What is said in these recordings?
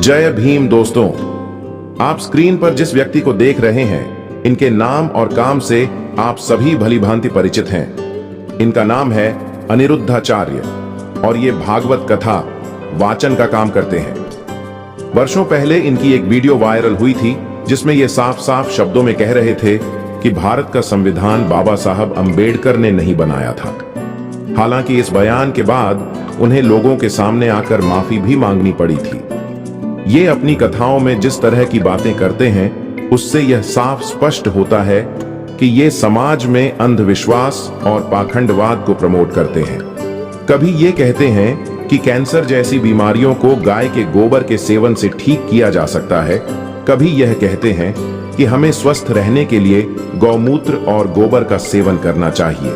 जय भीम दोस्तों, आप स्क्रीन पर जिस व्यक्ति को देख रहे हैं, इनके नाम और काम से आप सभी भलीभांति परिचित हैं। इनका नाम है अनिरुद्धाचार्य और ये भागवत कथा वाचन का काम करते हैं। वर्षों पहले इनकी एक वीडियो वायरल हुई थी जिसमें ये साफ साफ शब्दों में कह रहे थे कि भारत का संविधान बाबा साहब अंबेडकर ने नहीं बनाया था। हालांकि इस बयान के बाद उन्हें लोगों के सामने आकर माफी भी मांगनी पड़ी थी। ये अपनी कथाओं में जिस तरह की बातें करते हैं उससे यह साफ स्पष्ट होता है कि ये समाज में अंधविश्वास और पाखंडवाद को प्रमोट करते हैं। कभी ये कहते हैं कि कैंसर जैसी बीमारियों को गाय के गोबर के सेवन से ठीक किया जा सकता है, कभी यह कहते हैं कि हमें स्वस्थ रहने के लिए गौमूत्र और गोबर का सेवन करना चाहिए।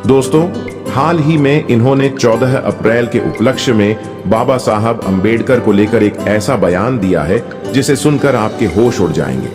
दोस्तों, हाल ही में इन्होंने 14 अप्रैल के उपलक्ष्य में बाबा साहब अंबेडकर को लेकर एक ऐसा बयान दिया है जिसे सुनकर आपके होश उड़ जाएंगे।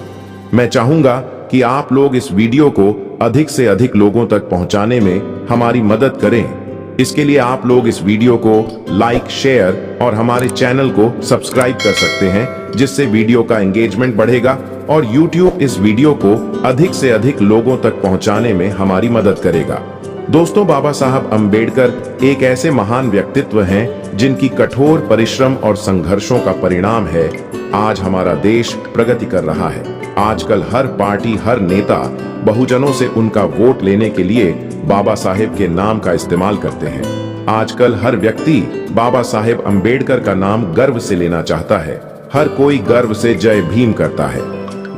मैं चाहूंगा कि आप लोग इस वीडियो को अधिक से अधिक लोगों तक पहुंचाने में हमारी मदद करें। इसके लिए आप लोग इस वीडियो को लाइक, शेयर और हमारे चैनल को सब्सक्राइब कर सकते हैं, जिससे वीडियो का एंगेजमेंट बढ़ेगा और YouTube इस वीडियो को अधिक से अधिक लोगों तक पहुंचाने में हमारी मदद करेगा। दोस्तों, बाबा साहब अंबेडकर एक ऐसे महान व्यक्तित्व हैं जिनकी कठोर परिश्रम और संघर्षों का परिणाम है आज हमारा देश प्रगति कर रहा है। आजकल हर पार्टी, हर नेता बहुजनों से उनका वोट लेने के लिए बाबा साहेब के नाम का इस्तेमाल करते हैं। आजकल हर व्यक्ति बाबा साहेब अंबेडकर का नाम गर्व से लेना चाहता है। हर कोई गर्व से जय भीम करता है।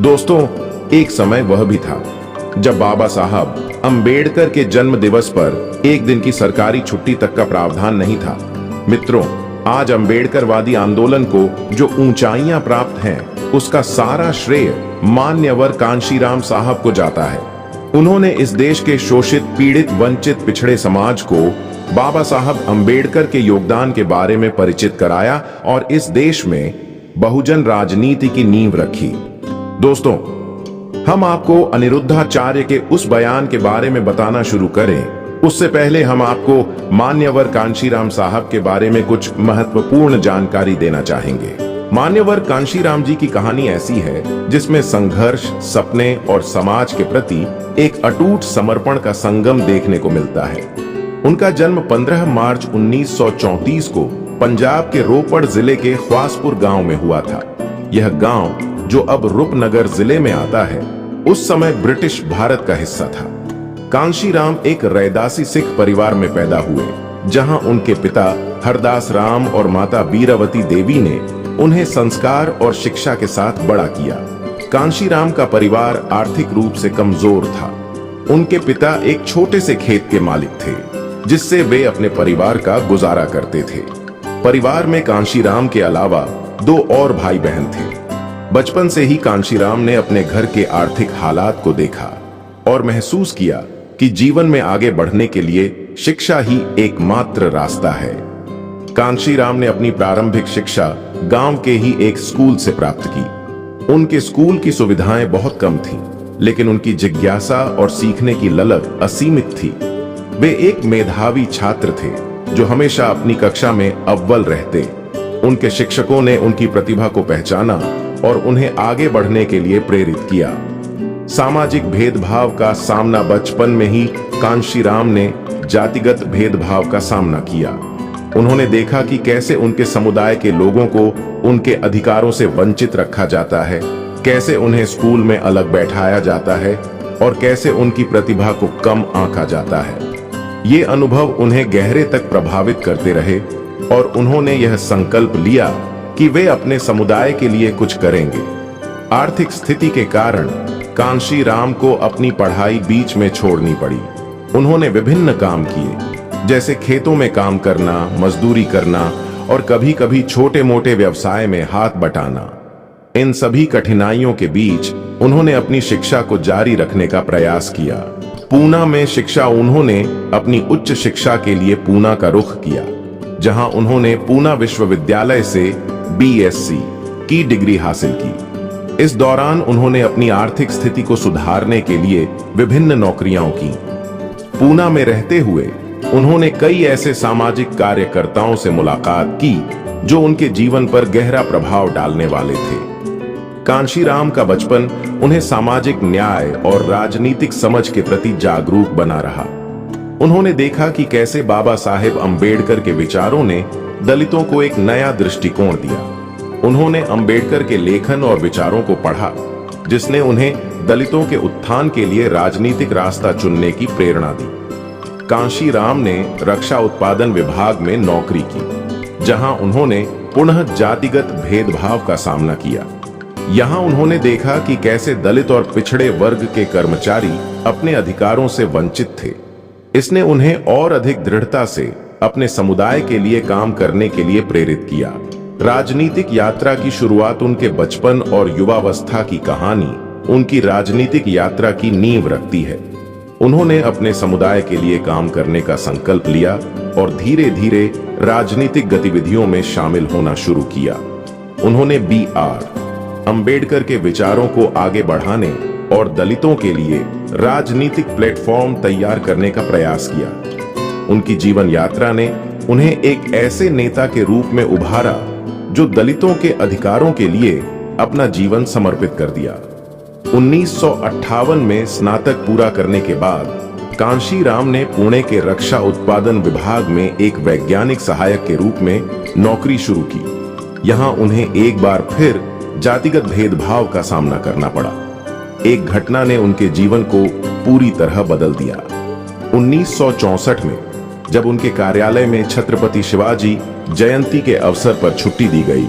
दोस्तों, एक समय वह भी था जब बाबा साहब अंबेडकर के जन्म दिवस पर एक दिन की सरकारी छुट्टी तक का प्रावधान नहीं था। मित्रों, आज अंबेडकरवादी आंदोलन को जो ऊंचाइयां प्राप्त हैं, उसका सारा श्रेय मान्यवर कांशीराम साहब को जाता है। उन्होंने इस देश के शोषित, पीड़ित, वंचित, पिछड़े समाज को बाबा साहब अंबेडकर के योगदान के बारे में परिचित कराया और इस देश में बहुजन राजनीति की नींव रखी। दोस्तों, हम आपको अनिरुद्धाचार्य के उस बयान के बारे में बताना शुरू करें, उससे पहले हम आपको मान्यवर कांशीराम साहब के बारे में कुछ महत्वपूर्ण जानकारी देना चाहेंगे। मान्यवर कांशीराम जी की कहानी ऐसी है जिसमें संघर्ष, सपने और समाज के प्रति एक अटूट समर्पण का संगम देखने को मिलता है। उनका जन्म 15 मार्च 1934 को पंजाब के रोपड़ जिले के ख्वासपुर गांव में हुआ था। यह गांव, जो अब रूपनगर जिले में आता है, उस समय ब्रिटिश भारत का हिस्सा था। कांशीराम एक रैदासी सिख परिवार में पैदा हुए, जहां उनके पिता हरदास राम और माता बीरावती देवी ने उन्हें संस्कार और शिक्षा के साथ बड़ा किया। कांशीराम का परिवार आर्थिक रूप से कमजोर था। उनके पिता एक छोटे से खेत के मालिक थे, जिससे वे अपने परिवार का गुजारा करते थे। परिवार में कांशीराम के अलावा 2 और भाई बहन थे। बचपन से ही कांशीराम ने अपने घर के आर्थिक हालात को देखा और महसूस किया कि जीवन में आगे बढ़ने के लिए शिक्षा ही एकमात्र रास्ता है। कांशीराम ने अपनी प्रारंभिक शिक्षा गांव के ही एक स्कूल से प्राप्त की। उनके स्कूल की सुविधाएं बहुत कम थीं, लेकिन उनकी जिज्ञासा और सीखने की ललक असीमित थी। वे एक मेधावी छात्र थे जो हमेशा अपनी कक्षा में अव्वल रहते। उनके शिक्षकों ने उनकी प्रतिभा को पहचाना और उन्हें आगे बढ़ने के लिए प्रेरित किया। सामाजिक भेदभाव का सामना बचपन में ही कांशीराम ने जातिगत भेदभाव का सामना किया। उन्होंने देखा कि कैसे उनके समुदाय के लोगों को उनके अधिकारों से वंचित रखा जाता है, कैसे उन्हें स्कूल में अलग बैठाया जाता है और कैसे उनकी प्रतिभा को कम आंका जाता है। ये अनुभव उन्हें गहरे तक प्रभावित करते रहे और उन्होंने यह संकल्प लिया कि वे अपने समुदाय के लिए कुछ करेंगे। आर्थिक स्थिति के कारण कांशीराम को अपनी पढ़ाई बीच में छोड़नी पड़ी। उन्होंने विभिन्न काम किए, जैसे खेतों में काम करना, मजदूरी करना और कभी-कभी छोटे-मोटे व्यवसाय में हाथ बटाना। इन सभी कठिनाइयों के बीच उन्होंने अपनी शिक्षा को जारी रखने का प्रयास किया। पूना में शिक्षा उन्होंने अपनी उच्च शिक्षा के लिए पूना का रुख किया, जहां उन्होंने पूना विश्वविद्यालय से BSc की डिग्री हासिल की। इस दौरान उन्होंने अपनी आर्थिक स्थिति को सुधारने के लिए विभिन्न नौकरियां की। पूना में रहते हुए उन्होंने कई ऐसे सामाजिक कार्यकर्ताओं से मुलाकात की जो उनके जीवन पर गहरा प्रभाव डालने वाले थे। कांशीराम का बचपन उन्हें सामाजिक न्याय और राजनीतिक समझ के प्रति जागरूक बना रहा। उन्होंने देखा कि कैसे बाबा साहेब अम्बेडकर के विचारों ने दलितों को एक नया दृष्टिकोण दिया। उन्होंने अम्बेडकर के लेखन और विचारों को पढ़ा, जिसने उन्हें दलितों के उत्थान के लिए राजनीतिक रास्ता चुनने की प्रेरणा दी। कांशीराम ने रक्षा उत्पादन विभाग में नौकरी की, जहां उन्होंने पुनः जातिगत भेदभाव का सामना किया। यहां उन्होंने देखा कि कैसे दलित और पिछड़े वर्ग के कर्मचारी अपने अधिकारों से वंचित थे। इसने उन्हें और अधिक दृढ़ता से अपने समुदाय के लिए काम करने के लिए प्रेरित किया। राजनीतिक यात्रा की शुरुआत उनके बचपन और युवावस्था की कहानी उनकी राजनीतिक यात्रा की नींव रखती है। उन्होंने अपने समुदाय के लिए काम करने का संकल्प लिया और धीरे धीरे राजनीतिक गतिविधियों में शामिल होना शुरू किया। उन्होंने B.R. अम्बेडकर के विचारों को आगे बढ़ाने और दलितों के लिए राजनीतिक प्लेटफॉर्म तैयार करने का प्रयास किया। उनकी जीवन यात्रा ने उन्हें एक ऐसे नेता के रूप में उभारा जो दलितों के अधिकारों के लिए अपना जीवन समर्पित कर दिया। 1958 में स्नातक पूरा करने के बाद कांशीराम ने पुणे के रक्षा उत्पादन विभाग में एक वैज्ञानिक सहायक के रूप में नौकरी शुरू की। यहां उन्हें एक बार फिर जातिगत भेदभाव का सामना करना पड़ा। एक घटना ने उनके जीवन को पूरी तरह बदल दिया। 1964 में जब उनके कार्यालय में छत्रपति शिवाजी जयंती के अवसर पर छुट्टी दी गई,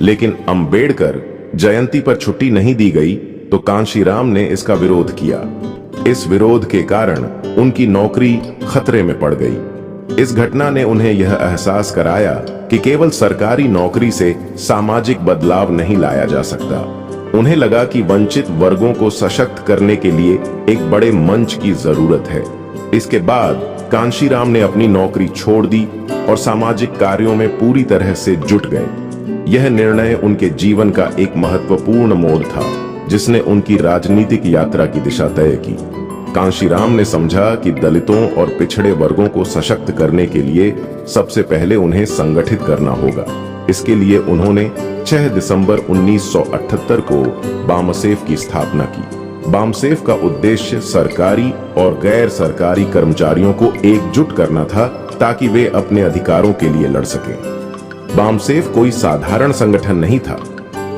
लेकिन अम्बेडकर जयंती पर छुट्टी नहीं दी गई, तो कांशीराम ने इसका विरोध किया। इस विरोध के कारण उनकी नौकरी खतरे में पड़ गई। इस घटना ने उन्हें यह एहसास कराया कि केवल सरकारी नौकरी से सामाजिक बदलाव नहीं लाया जा सकता। उन्हें लगा कि वंचित वर्गों को सशक्त करने के लिए एक बड़े मंच की जरूरत है। इसके बाद कांशीराम ने अपनी नौकरी छोड़ दी और सामाजिक कार्यों में पूरी तरह से जुट गए। यह निर्णय उनके जीवन का एक महत्वपूर्ण मोड़ था, जिसने उनकी राजनीतिक यात्रा की दिशा तय की। कांशीराम ने समझा कि दलितों और पिछड़े वर्गों को सशक्त करने के लिए सबसे पहले उन्हें संगठित करना होगा। इसके लिए उन्होंने 6 दिसंबर 1978 को बामसेफ की स्थापना की। बामसेफ का उद्देश्य सरकारी और गैर सरकारी कर्मचारियों को एकजुट करना था, ताकि वे अपने अधिकारों के लिए लड़ सकें। बामसेफ कोई साधारण संगठन नहीं था।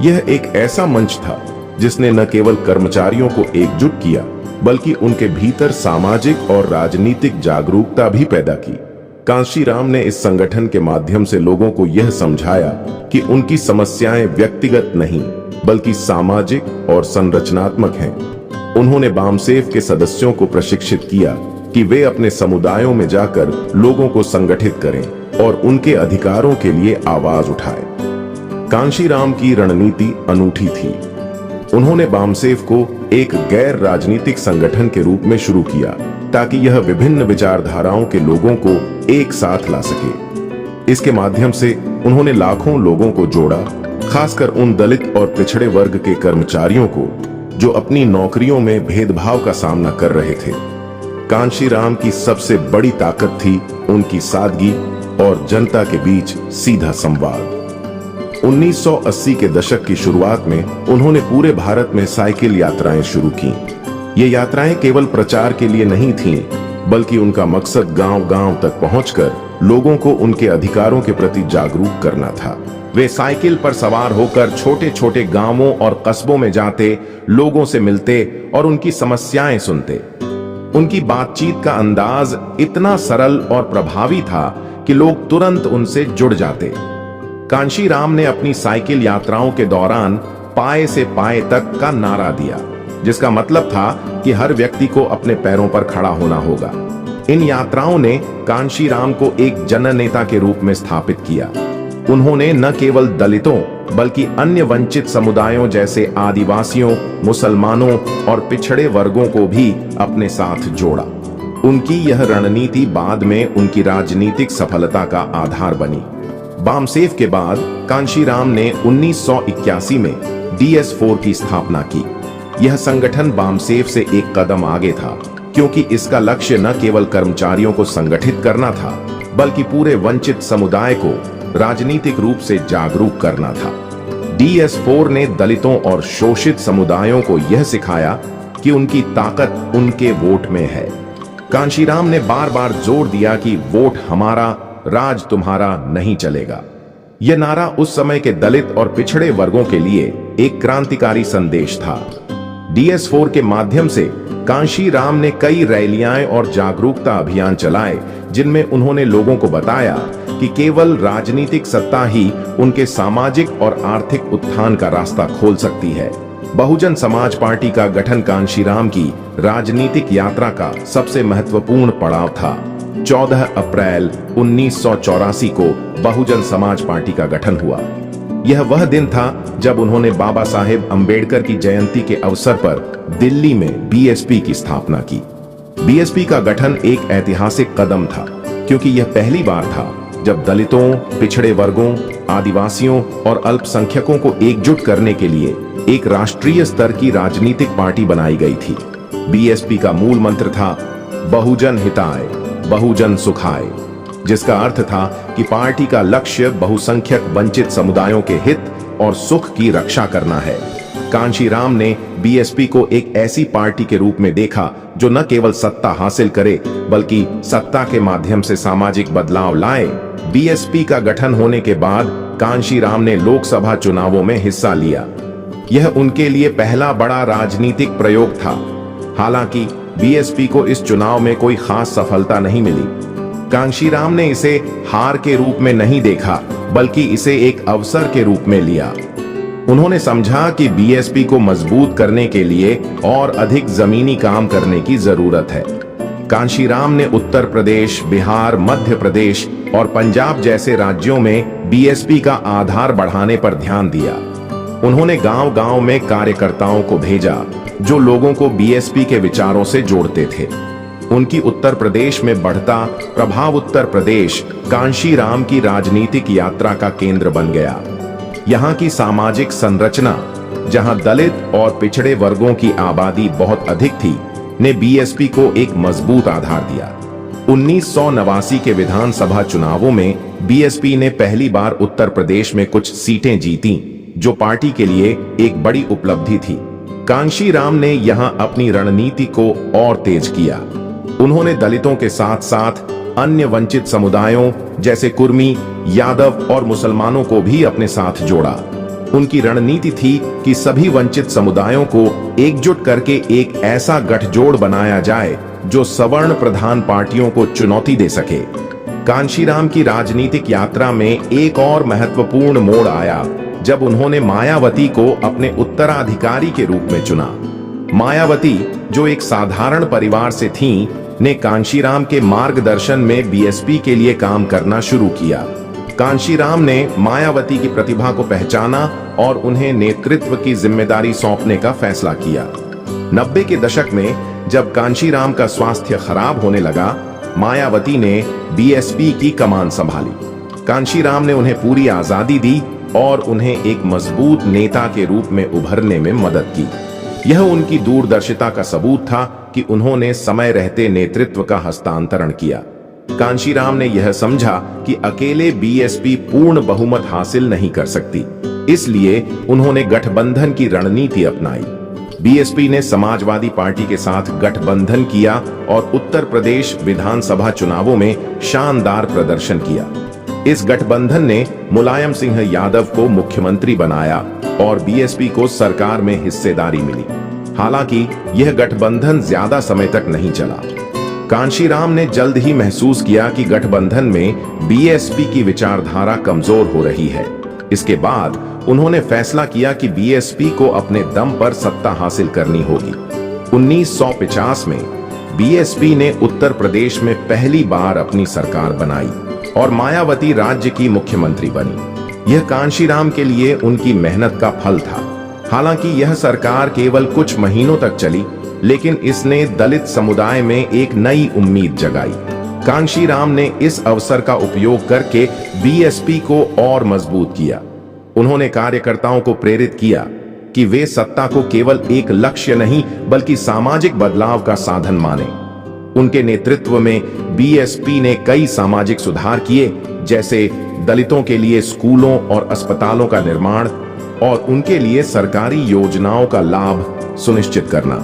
यह एक ऐसा मंच था जिसने न केवल कर्मचारियों को एकजुट किया, बल्कि उनके भीतर सामाजिक और राजनीतिक जागरूकता भी पैदा की। कांशीराम ने इस संगठन के माध्यम से लोगों को यह समझाया कि उनकी समस्याएं व्यक्तिगत नहीं, बल्कि सामाजिक और संरचनात्मक हैं। उन्होंने बामसेफ के सदस्यों को प्रशिक्षित किया कि वे अपने समुदायों में जाकर लोगों को संगठित करें और उनके अधिकारों के लिए आवाज उठाएं। कांशीराम की रणनीति अनूठी थी। उन्होंने बामसेफ को एक गैर राजनीतिक संगठन के रूप में शुरू किया, ताकि यह विभिन्न विचारधाराओं के लोगों को एक साथ ला सके। इसके माध्यम से उन्होंने लाखों लोगों को जोड़ा, खासकर उन दलित और पिछड़े वर्ग के कर्मचारियों को जो अपनी नौकरियों में भेदभाव का सामना कर रहे थे। कांशीराम की सबसे बड़ी ताकत थी उनकी सादगी और जनता के बीच सीधा संवाद। 1980 के दशक की शुरुआत में उन्होंने पूरे भारत में साइकिल यात्राएं शुरू की। ये यात्राएं केवल प्रचार के लिए नहीं थीं, बल्कि उनका मकसद गांव-गांव तक पहुंचकर लोगों को उनके अधिकारों के प्रति जागरूक करना था। वे साइकिल पर सवार होकर छोटे-छोटे गांवों और कस्बों में जाते, लोगों से मिलते और उनकी समस्याएं सुनते। उनकी बातचीत का अंदाज इतना सरल और प्रभावी था कि लोग तुरंत उनसे जुड़ जाते। कांशीराम ने अपनी साइकिल यात्राओं के दौरान पाए से पाए तक का नारा दिया, जिसका मतलब था कि हर व्यक्ति को अपने पैरों पर खड़ा होना होगा। इन यात्राओं ने कांशीराम को एक जननेता के रूप में स्थापित किया। उन्होंने न केवल दलितों बल्कि अन्य वंचित समुदायों जैसे आदिवासियों, मुसलमानों और पिछड़े वर्गों को भी अपने साथ जोड़ा। उनकी यह रणनीति बाद में उनकी राजनीतिक सफलता का आधार बनी। बामसेफ के बाद कांशीराम ने 1981 में DS4 की स्थापना की। यह संगठन बामसेफ से एक कदम आगे था, क्योंकि इसका लक्ष्य न केवल कर्मचारियों को संगठित करना था, बल्कि पूरे वंचित समुदाय को राजनीतिक रूप से जागरूक करना था। DS4 ने दलितों और शोषित समुदायों को यह सिखाया कि उनकी ताकत उनके वोट में है। कांशीराम ने बार बार जोर दिया कि वोट हमारा, राज तुम्हारा नहीं चलेगा। यह नारा उस समय के दलित और पिछड़े वर्गों के लिए एक क्रांतिकारी संदेश था। DS4 के माध्यम से कांशीराम ने कई रैलियां और जागरूकता अभियान चलाए, जिनमें उन्होंने लोगों को बताया कि केवल राजनीतिक सत्ता ही उनके सामाजिक और आर्थिक उत्थान का रास्ता खोल सकती है। बहुजन समाज पार्टी का गठन कांशीराम की राजनीतिक यात्रा का सबसे महत्वपूर्ण पड़ाव था। 14 अप्रैल 1984 को बहुजन समाज पार्टी का गठन हुआ। यह वह दिन था जब उन्होंने बाबा साहेब अंबेडकर की जयंती के अवसर पर दिल्ली में BSP की स्थापना की। BSP का गठन एक ऐतिहासिक कदम था, क्योंकि यह पहली बार था जब दलितों, पिछड़े वर्गों, आदिवासियों और अल्पसंख्यकों को एकजुट करने के लिए एक राष्ट्रीय स्तर की राजनीतिक पार्टी बनाई गई थी। BSP का मूल मंत्र था बहुजन हिताय, बहुजन सुखाय, जिसका अर्थ था कि पार्टी का लक्ष्य बहुसंख्यक वंचित समुदायों के हित और सुख की रक्षा करना है। कांशीराम ने BSP को एक ऐसी पार्टी के रूप में देखा जो न केवल सत्ता हासिल करे, बल्कि सत्ता के माध्यम से सामाजिक बदलाव लाए। BSP का गठन होने के बाद कांशीराम ने लोकसभा चुनावों में हिस्सा लिया। यह उनके लिए पहला बड़ा राजनीतिक प्रयोग था। हालांकि BSP को इस चुनाव में कोई खास सफलता नहीं मिली। कांशीराम ने इसे हार के रूप में नहीं देखा, बल्कि इसे एक अवसर के रूप में लिया। उन्होंने समझा कि BSP को मजबूत करने के लिए और अधिक जमीनी काम करने की जरूरत है। कांशीराम ने उत्तर प्रदेश, बिहार, मध्य प्रदेश और पंजाब जैसे राज्यों में BSP का आधार बढ़ाने पर ध्यान दिया। उन्होंने गांव-गांव में कार्यकर्ताओं को भेजा जो लोगों को BSP के विचारों से जोड़ते थे। उनकी उत्तर प्रदेश में बढ़ता प्रभाव उत्तर प्रदेश कांशीराम की राजनीतिक यात्रा का केंद्र बन गया। यहाँ की सामाजिक संरचना, जहाँ दलित और पिछड़े वर्गों की आबादी बहुत अधिक थी, ने BSP को एक मजबूत आधार दिया। 1989 के विधानसभा चुनावों में BSP ने पहली बार उत्तर प्रदेश में कुछ सीटें जीतीं, जो पार्टी के लिए एक बड़ी उपलब्धि थी। कांशीराम ने यहां अपनी रणनीति को और तेज किया। उन्होंने दलितों के साथ साथ अन्य वंचित समुदायों जैसे कुर्मी, यादव और मुसलमानों को भी अपने साथ जोड़ा। उनकी रणनीति थी कि सभी वंचित समुदायों को एकजुट करके एक ऐसा गठजोड़ बनाया जाए जो सवर्ण प्रधान पार्टियों को चुनौती दे सके। कांशीराम की राजनीतिक यात्रा में एक और महत्वपूर्ण मोड़ आया जब उन्होंने मायावती को अपने उत्तराधिकारी के रूप में चुना। मायावती, जो एक साधारण परिवार से थीं, ने कांशीराम के मार्गदर्शन में BSP के लिए काम करना शुरू किया। कांशीराम ने मायावती की प्रतिभा को पहचाना और उन्हें नेतृत्व की जिम्मेदारी सौंपने का फैसला किया। 90 के दशक में जब कांशीराम का स्वास्थ्य खराब होने लगा, मायावती ने BSP की कमान संभाली। कांशीराम ने उन्हें पूरी आजादी दी और उन्हें एक मजबूत नेता के रूप में उभरने में मदद की। यह उनकी दूरदर्शिता का सबूत था कि उन्होंने समय रहते नेतृत्व का हस्तांतरण किया। कांशीराम ने यह समझा कि अकेले BSP पूर्ण बहुमत हासिल नहीं कर सकती, इसलिए उन्होंने गठबंधन की रणनीति अपनाई। BSP ने समाजवादी पार्टी के साथ गठबंधन किया और उत्तर प्रदेश विधानसभा चुनावों में शानदार प्रदर्शन किया। इस गठबंधन ने मुलायम सिंह यादव को मुख्यमंत्री बनाया और BSP को सरकार में हिस्सेदारी मिली। हालांकि यह गठबंधन ज्यादा समय तक नहीं चला। कांशीराम ने जल्द ही महसूस किया कि गठबंधन में BSP की विचारधारा कमजोर हो रही है। इसके बाद उन्होंने फैसला किया कि BSP को अपने दम पर सत्ता हासिल करनी होगी। 1950 में BSP ने उत्तर प्रदेश में पहली बार अपनी सरकार बनाई और मायावती राज्य की मुख्यमंत्री बनी। यह कांशीराम के लिए उनकी मेहनत का फल था। हालांकि यह सरकार केवल कुछ महीनों तक चली, लेकिन इसने दलित समुदाय में एक नई उम्मीद जगाई। कांशीराम ने इस अवसर का उपयोग करके BSP को और मजबूत किया। उन्होंने कार्यकर्ताओं को प्रेरित किया कि वे सत्ता को केवल एक लक्ष्य नहीं, बल्कि सामाजिक बदलाव का साधन माने। उनके नेतृत्व में BSP ने कई सामाजिक सुधार किए, जैसे दलितों के लिए स्कूलों और अस्पतालों का निर्माण और उनके लिए सरकारी योजनाओं का लाभ सुनिश्चित करना।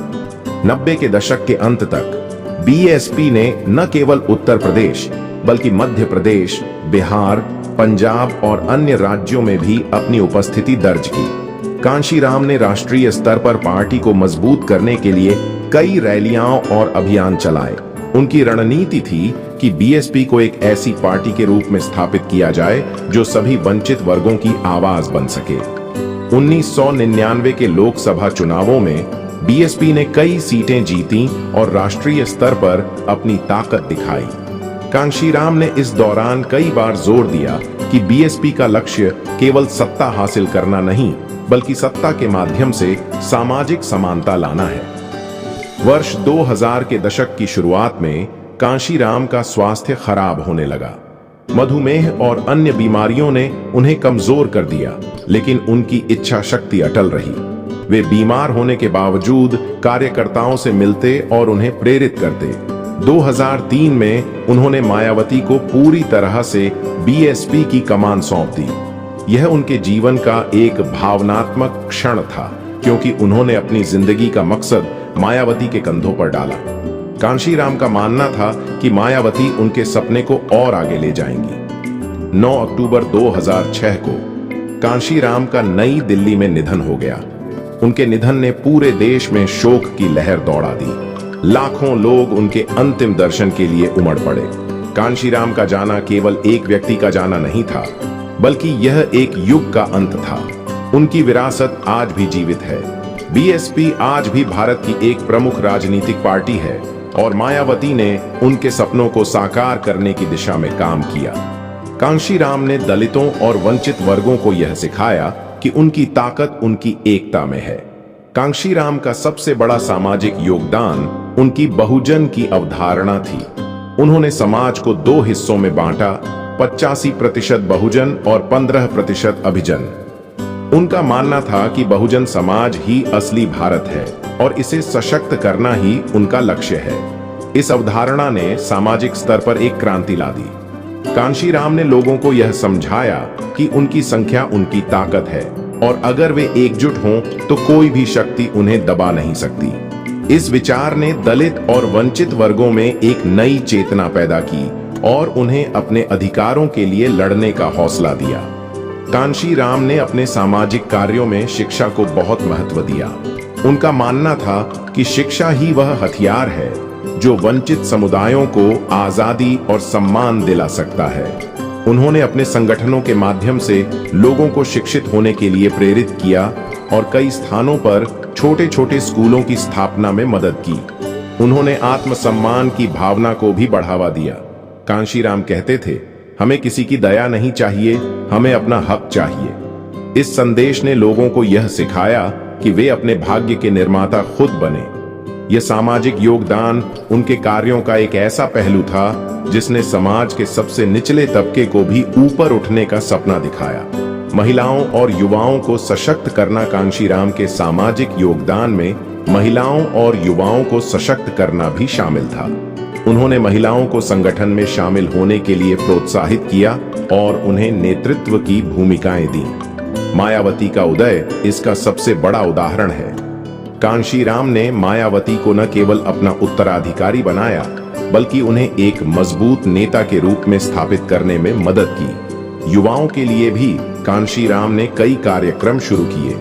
90 के दशक के अंत तक बीएसपी ने न केवल उत्तर प्रदेश बल्कि मध्य प्रदेश, बिहार, पंजाब और अन्य राज्यों में भी अपनी उपस्थिति दर्ज की। कांशीराम ने राष्ट्रीय स्तर पर पार्टी को मजबूत करने के लिए कई रैलियां और अभियान चलाए। उनकी रणनीति थी कि बीएसपी को एक ऐसी पार्टी के रूप में स्थापित किया जाए जो सभी वंचित वर्गों की आवाज बन सके। 1999 के लोकसभा चुनावों में बीएसपी ने कई सीटें जीती और राष्ट्रीय स्तर पर अपनी ताकत दिखाई। कांशीराम ने इस दौरान कई बार जोर दिया कि बीएसपी का लक्ष्य केवल सत्ता हासिल करना नहीं, बल्कि सत्ता के माध्यम से सामाजिक समानता लाना है। वर्ष 2000 के दशक की शुरुआत में कांशीराम का स्वास्थ्य खराब होने लगा। मधुमेह और अन्य बीमारियों ने उन्हें कमजोर कर दिया, लेकिन उनकी इच्छा शक्ति अटल रही। वे बीमार होने के बावजूद कार्यकर्ताओं से मिलते और उन्हें प्रेरित करते। 2003 में उन्होंने मायावती को पूरी तरह से बीएसपी की कमान सौंप दी। यह उनके जीवन का एक भावनात्मक क्षण था, क्योंकि उन्होंने अपनी जिंदगी का मकसद मायावती के कंधों पर डाला। कांशीराम का मानना था कि मायावती उनके सपने को और आगे ले जाएंगी। 9 अक्टूबर 2006 को कांशीराम का नई दिल्ली में निधन हो गया। उनके निधन ने पूरे देश में शोक की लहर दौड़ा दी। लाखों लोग उनके अंतिम दर्शन के लिए उमड़ पड़े। कांशीराम का जाना केवल एक व्यक्ति का जाना नहीं था, बल्कि यह एक युग का अंत था। उनकी विरासत आज भी जीवित है। बीएसपी आज भी भारत की एक प्रमुख राजनीतिक पार्टी है और मायावती ने उनके सपनों को साकार करने की दिशा में काम किया। कांशीराम ने दलितों और वंचित वर्गों को यह सिखाया कि उनकी ताकत उनकी एकता में है। कांशीराम का सबसे बड़ा सामाजिक योगदान उनकी बहुजन की अवधारणा थी। उन्होंने समाज को 2 हिस्सों में बांटा, 85% बहुजन और 15% अभिजन। उनका मानना था कि बहुजन समाज ही असली भारत है और इसे सशक्त करना ही उनका लक्ष्य है। इस अवधारणा ने सामाजिक स्तर पर एक क्रांति ला दी। कांशीराम ने लोगों को यह समझाया कि उनकी संख्या उनकी ताकत है और अगर वे एकजुट हों तो कोई भी शक्ति उन्हें दबा नहीं सकती। इस विचार ने दलित और वंचित वर्गों में एक नई चेतना पैदा की और उन्हें अपने अधिकारों के लिए लड़ने का हौसला दिया। कांशीराम ने अपने सामाजिक कार्यों में शिक्षा को बहुत महत्व दिया। उनका मानना था कि शिक्षा ही वह हथियार है जो वंचित समुदायों को आजादी और सम्मान दिला सकता है। उन्होंने अपने संगठनों के माध्यम से लोगों को शिक्षित होने के लिए प्रेरित किया और कई स्थानों पर छोटे छोटे स्कूलों की स्थापना में मदद की। उन्होंने आत्मसम्मान की भावना को भी बढ़ावा दिया। कांशीराम कहते थे, हमें किसी की दया नहीं चाहिए, हमें अपना हक चाहिए। इस संदेश ने लोगों को यह सिखाया कि वे अपने भाग्य के निर्माता खुद बने। यह सामाजिक योगदान उनके कार्यों का एक ऐसा पहलू था जिसने समाज के सबसे निचले तबके को भी ऊपर उठने का सपना दिखाया। महिलाओं और युवाओं को सशक्त करना कांशीराम के सामाजिक योगदान में महिलाओं और युवाओं को सशक्त करना भी शामिल था। उन्होंने महिलाओं को संगठन में शामिल होने के लिए प्रोत्साहित किया और उन्हें नेतृत्व की भूमिकाएं दी। मायावती का उदय इसका सबसे बड़ा उदाहरण है। कांशीराम ने मायावती को न केवल अपना उत्तराधिकारी बनाया, बल्कि उन्हें एक मजबूत नेता के रूप में स्थापित करने में मदद की। युवाओं के लिए भी कांशीराम ने कई कार्यक्रम शुरू किए।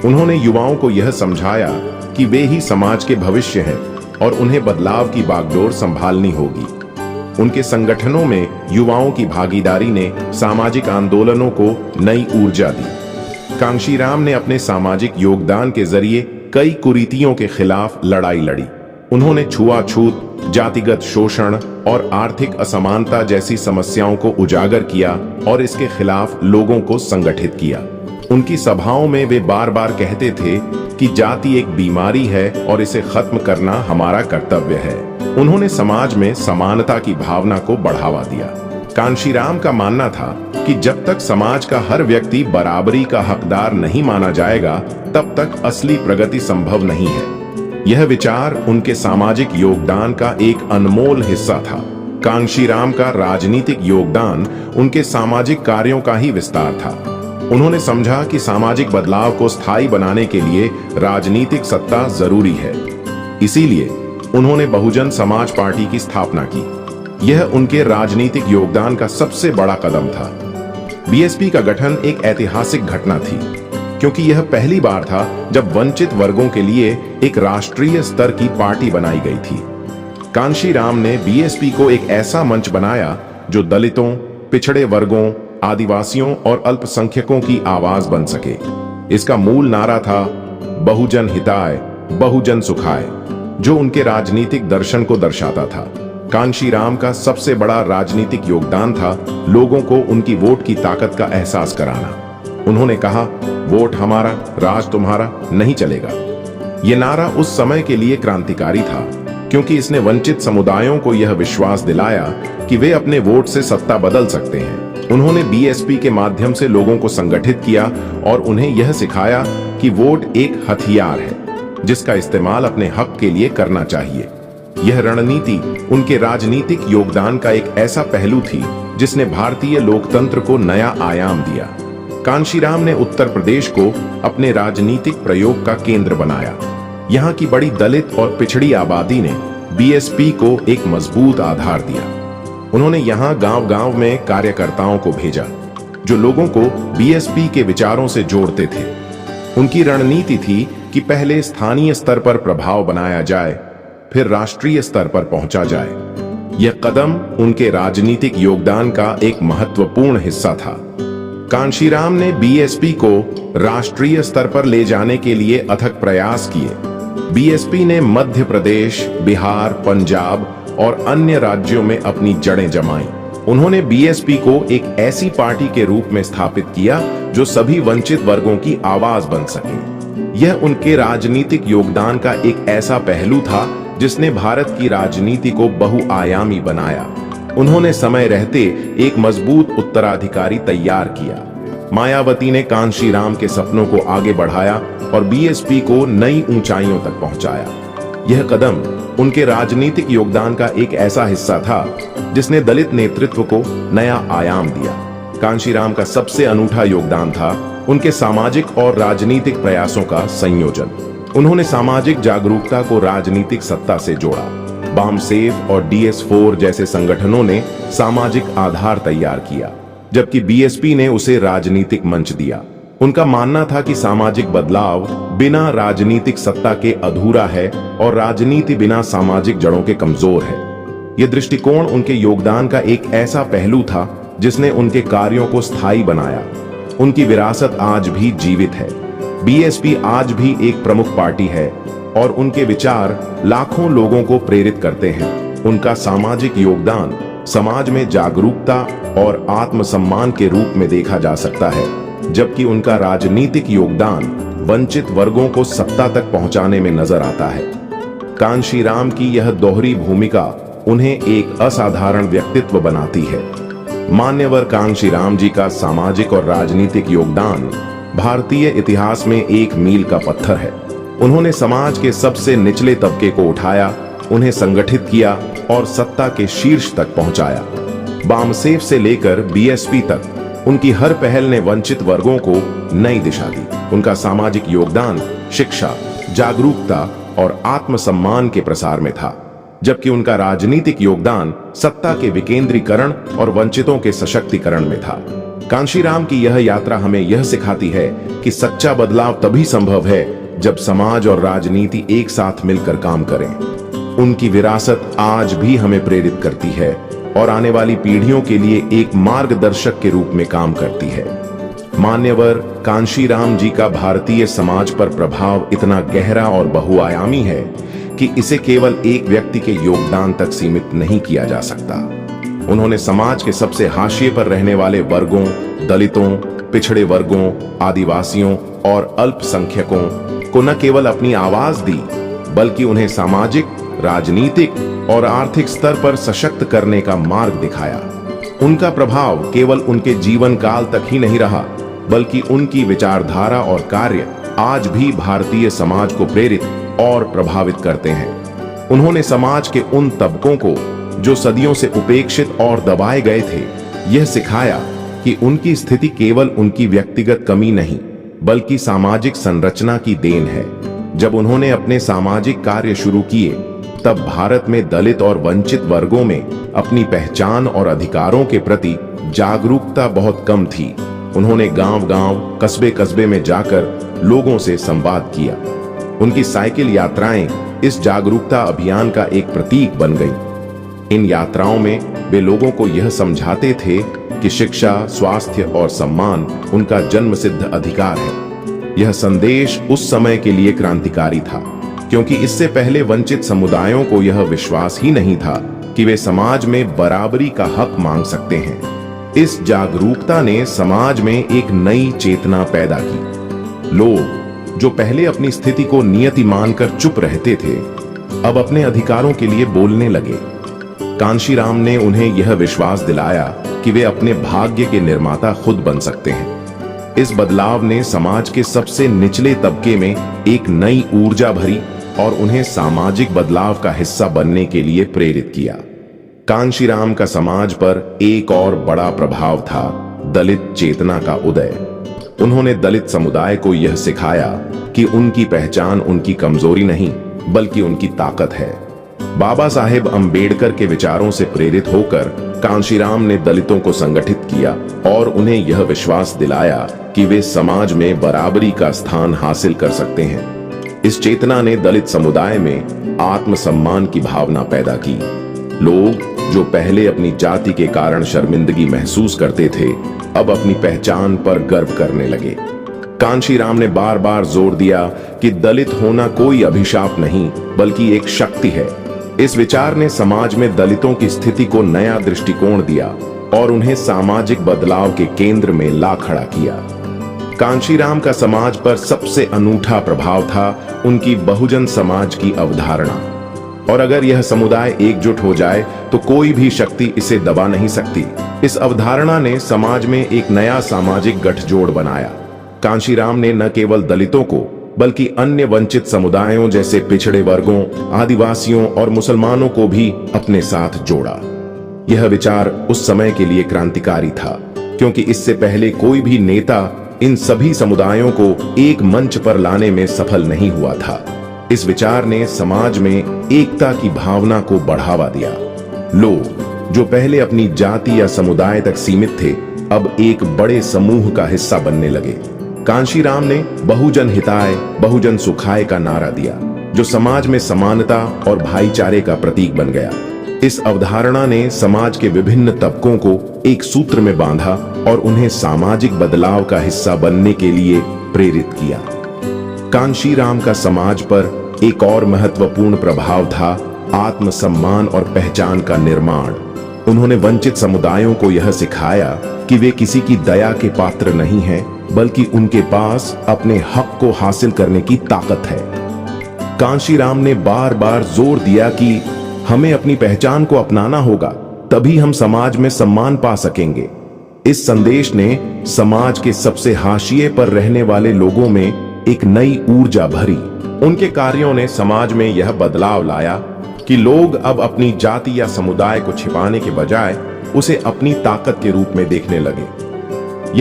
उन्होंने युवाओं को यह समझाया कि वे ही समाज के भविष्य हैं और उन्हें बदलाव की बागडोर संभालनी होगी। उनके संगठनों में युवाओं की भागीदारी ने सामाजिक आंदोलनों को नई ऊर्जा दी। कांशीराम ने अपने सामाजिक योगदान के जरिए कई कुरीतियों के खिलाफ लड़ाई लड़ी। उन्होंने छुआछूत, जातिगत शोषण और आर्थिक असमानता जैसी समस्याओं को उजागर किया और इसके खिलाफ लोगों को संगठित किया। उनकी सभाओं में वे बार बार कहते थे कि जाति एक बीमारी है और इसे खत्म करना हमारा कर्तव्य है। उन्होंने समाज में समानता की भावना को बढ़ावा दिया। कांशीराम का मानना था कि जब तक समाज का हर व्यक्ति बराबरी का हकदार नहीं माना जाएगा, तब तक असली प्रगति संभव नहीं है। यह विचार उनके सामाजिक योगदान का एक अनमोल हिस्सा था। कांशीराम का राजनीतिक योगदान उनके सामाजिक कार्यों का ही विस्तार था। उन्होंने समझा कि सामाजिक बदलाव को स्थायी बनाने के लिए राजनीतिक सत्ता जरूरी है। इसीलिए उन्होंने बहुजन समाज पार्टी की स्थापना की। यह उनके राजनीतिक योगदान का सबसे बड़ा कदम था। बीएसपी का गठन एक ऐतिहासिक घटना थी, क्योंकि यह पहली बार था जब वंचित वर्गों के लिए एक राष्ट्रीय स्तर की पार्टी बनाई गई थी। कांशीराम ने बीएसपी को एक ऐसा मंच बनाया जो दलितों, पिछड़े वर्गों, आदिवासियों और अल्पसंख्यकों की आवाज बन सके। इसका मूल नारा था बहुजन हिताय, बहुजन सुखाय, जो उनके राजनीतिक दर्शन को दर्शाता था। कांशीराम का सबसे बड़ा राजनीतिक योगदान था लोगों को उनकी वोट की ताकत का एहसास कराना। उन्होंने कहा, वोट हमारा, राज तुम्हारा नहीं चलेगा। यह नारा उस समय के लिए क्रांतिकारी था, क्योंकि इसने वंचित समुदायों को यह विश्वास दिलाया कि वे अपने वोट से सत्ता बदल सकते हैं। उन्होंने बीएसपी के माध्यम से लोगों को संगठित किया और उन्हें यह सिखाया कि वोट एक हथियार है, जिसका इस्तेमाल अपने हक के लिए करना चाहिए। यह रणनीति उनके राजनीतिक योगदान का एक ऐसा पहलू थी जिसने भारतीय लोकतंत्र को नया आयाम दिया। कांशीराम ने उत्तर प्रदेश को अपने राजनीतिक प्रयोग का केंद्र बनाया। यहाँ की बड़ी दलित और पिछड़ी आबादी ने बीएसपी को एक मजबूत आधार दिया। उन्होंने यहाँ गांव-गांव में कार्यकर्ताओं को भेजा, जो लोगों को बीएसपी के विचारों से जोड़ते थे। उनकी रणनीति थी कि पहले स्थानीय स्तर पर प्रभाव बनाया जाए, फिर राष्ट्रीय स्तर पर पहुंचा जाए। यह कदम उनके राजनीतिक योगदान का एक महत्वपूर्ण हिस्सा था। कांशीराम ने बीएसपी को राष्ट्रीय स्तर पर ले जाने के लिए अथक प्रयास किए। बीएसपी ने मध्य प्रदेश, बिहार, पंजाब और अन्य राज्यों में अपनी जड़ें जमाई। उन्होंने बीएसपी को एक ऐसी पार्टी के रूप में स्थापित किया जो सभी वंचित वर्गों की आवाज बन सके। यह उनके राजनीतिक योगदान का एक ऐसा पहलू था जिसने भारत की राजनीति को बहुआयामी बनाया। उन्होंने समय रहते एक मजबूत उत्तराधिकारी तैयार किया। मायावती ने कांशीराम के सपनों को आगे बढ़ाया और बीएसपी को नई ऊंचाइयों तक पहुंचाया। यह कदम उनके राजनीतिक योगदान का एक ऐसा हिस्सा था जिसने दलित नेतृत्व को नया आयाम दिया। कांशीराम का सबसे अनूठा योगदान था उनके सामाजिक और राजनीतिक प्रयासों का संयोजन। उन्होंने सामाजिक जागरूकता को राजनीतिक सत्ता से जोड़ा। बामसेफ और DS4 जैसे संगठनों ने सामाजिक आधार तैयार किया, जबकि बीएसपी ने उसे राजनीतिक मंच दिया। उनका मानना था कि सामाजिक बदलाव बिना राजनीतिक सत्ता के अधूरा है और राजनीति बिना सामाजिक जड़ों के कमजोर है। यह दृष्टिकोण उनके योगदान का एक ऐसा पहलू था जिसने उनके कार्यों को स्थायी बनाया। उनकी विरासत आज भी जीवित है। बीएसपी आज भी एक प्रमुख पार्टी है और उनके विचार लाखों लोगों को प्रेरित करते हैं। उनका सामाजिक योगदान समाज में जागरूकता और आत्मसम्मान के रूप में देखा जा सकता है, जबकि उनका राजनीतिक योगदान वंचित वर्गों को सत्ता तक पहुंचाने में नजर आता है। कांशीराम की यह दोहरी भूमिका उन्हें एक असाधारण व्यक्तित्व बनाती है। मान्यवर कांशीराम जी का सामाजिक और राजनीतिक योगदान भारतीय इतिहास में एक मील का पत्थर है। उन्होंने समाज के सबसे निचले तबके को उठाया, उन्हें संगठित किया और सत्ता के शीर्ष तक पहुंचाया। बामसेफ से लेकर बीएसपी तक उनकी हर पहल ने वंचित वर्गों को नई दिशा दी। उनका सामाजिक योगदान शिक्षा, जागरूकता और आत्मसम्मान के प्रसार में था, जबकि उनका राजनीतिक योगदान सत्ता के विकेंद्रीकरण और वंचितों के सशक्तिकरण में था। कांशीराम की यह यात्रा हमें यह सिखाती है कि सच्चा बदलाव तभी संभव है जब समाज और राजनीति एक साथ मिलकर काम करें। उनकी विरासत आज भी हमें प्रेरित करती है और आने वाली पीढ़ियों के लिए एक मार्गदर्शक के रूप में काम करती है। मान्यवर कांशीराम जी का भारतीय समाज पर प्रभाव इतना गहरा और बहुआयामी है कि इसे केवल एक व्यक्ति के योगदान तक सीमित नहीं किया जा सकता। उन्होंने समाज के सबसे हाशिए पर रहने वाले वर्गों, दलितों, पिछड़े वर्गों, आदिवासियों और अल्पसंख्यकों को न केवल अपनी आवाज दी, बल्कि उन्हें सामाजिक, राजनीतिक और आर्थिक स्तर पर सशक्त करने का मार्ग दिखाया। उनका प्रभाव केवल उनके जीवन काल तक ही नहीं रहा, बल्कि उनकी विचारधारा और कार्य आज भी भारतीय समाज को प्रेरित और प्रभावित करते हैं। उन्होंने समाज के उन तबकों को जो सदियों से उपेक्षित और दबाए गए थे, यह सिखाया कि उनकी स्थिति केवल उनकी व्यक्तिगत कमी नहीं बल्कि सामाजिक संरचना की देन है। जब उन्होंने अपने सामाजिक कार्य शुरू किए, तब भारत में दलित और वंचित वर्गों में अपनी पहचान और अधिकारों के प्रति जागरूकता बहुत कम थी। उन्होंने गांव-गांव, कस्बे-कस्बे में जाकर लोगों से संवाद किया। उनकी साइकिल यात्राएं इस जागरूकता अभियान का एक प्रतीक बन गईं। इन यात्राओं में वे लोगों को यह समझाते थे कि शिक्षा, स्वास्थ्य और सम्मान उनका जन्मसिद्ध अधिकार है। यह संदेश उस समय के लिए क्रांतिकारी था, क्योंकि इससे पहले वंचित समुदायों को यह विश्वास ही नहीं था कि वे समाज में बराबरी का हक मांग सकते हैं। इस जागरूकता ने समाज में एक नई चेतना पैदा की। लोग जो पहले अपनी स्थिति को नियति मानकर चुप रहते थे, अब अपने अधिकारों के लिए बोलने लगे। कांशीराम ने उन्हें यह विश्वास दिलाया कि वे अपने भाग्य के निर्माता खुद बन सकते हैं। इस बदलाव ने समाज के सबसे निचले तबके में एक नई ऊर्जा भरी और उन्हें सामाजिक बदलाव का हिस्सा बनने के लिए प्रेरित किया। कांशीराम का समाज पर एक और बड़ा प्रभाव था दलित चेतना का उदय। उन्होंने दलित समुदाय को यह सिखाया कि उनकी पहचान उनकी कमजोरी नहीं बल्कि उनकी ताकत है। बाबा साहेब अंबेडकर के विचारों से प्रेरित होकर कांशीराम ने दलितों को संगठित किया और उन्हें यह विश्वास दिलाया कि वे समाज में बराबरी का स्थान हासिल कर सकते हैं। इस चेतना ने दलित समुदाय में आत्मसम्मान की भावना पैदा की। लोग जो पहले अपनी जाति के कारण शर्मिंदगी महसूस करते थे, अब अपनी पहचान पर गर्व करने लगे। कांशीराम ने बार बार जोर दिया कि दलित होना कोई अभिशाप नहीं बल्कि एक शक्ति है। इस विचार ने समाज में दलितों की स्थिति को नया दृष्टिकोण दिया और उन्हें सामाजिक बदलाव के केंद्र में ला खड़ा किया। कांशीराम का समाज पर सबसे अनूठा प्रभाव था उनकी बहुजन समाज की अवधारणा। और अगर यह समुदाय एकजुट हो जाए तो कोई भी शक्ति इसे दबा नहीं सकती। इस अवधारणा ने समाज में एक नया सामाजिक गठजोड़ बनाया। कांशीराम ने न केवल दलितों को बल्कि अन्य वंचित समुदायों जैसे पिछड़े वर्गों, आदिवासियों और मुसलमानों को भी अपने साथ जोड़ा। यह विचार उस समय के लिए क्रांतिकारी था, क्योंकि इससे पहले कोई भी नेता इन सभी समुदायों को एक मंच पर लाने में सफल नहीं हुआ था। इस विचार ने समाज में एकता की भावना को बढ़ावा दिया। लोग जो पहले अपनी जाति या समुदाय तक सीमित थे, अब एक बड़े समूह का हिस्सा बनने लगे। कांशीराम ने बहुजन हिताय, बहुजन सुखाय का नारा दिया, जो समाज में समानता और भाईचारे का प्रतीक बन गया। इस अवधारणा ने समाज के विभिन्न तबकों को एक सूत्र में बांधा और उन्हें सामाजिक बदलाव का हिस्सा बनने के लिए प्रेरित किया। कांशीराम का समाज पर एक और महत्वपूर्ण प्रभाव था आत्मसम्मान और पहचान का निर्माण। उन्होंने वंचित समुदायों को यह सिखाया कि वे किसी की दया के पात्र नहीं हैं, बल्कि उनके पास अपने हक को हासिल करने की ताकत है। कांशीराम ने बार बार जोर दिया कि हमें अपनी पहचान को अपनाना होगा, तभी हम समाज में सम्मान पा सकेंगे। इस संदेश ने समाज के सबसे हाशिए पर रहने वाले लोगों में एक नई ऊर्जा भरी। उनके कार्यों ने समाज में यह बदलाव लाया कि लोग अब अपनी जाति या समुदाय को छिपाने के बजाय उसे अपनी ताकत के रूप में देखने लगे।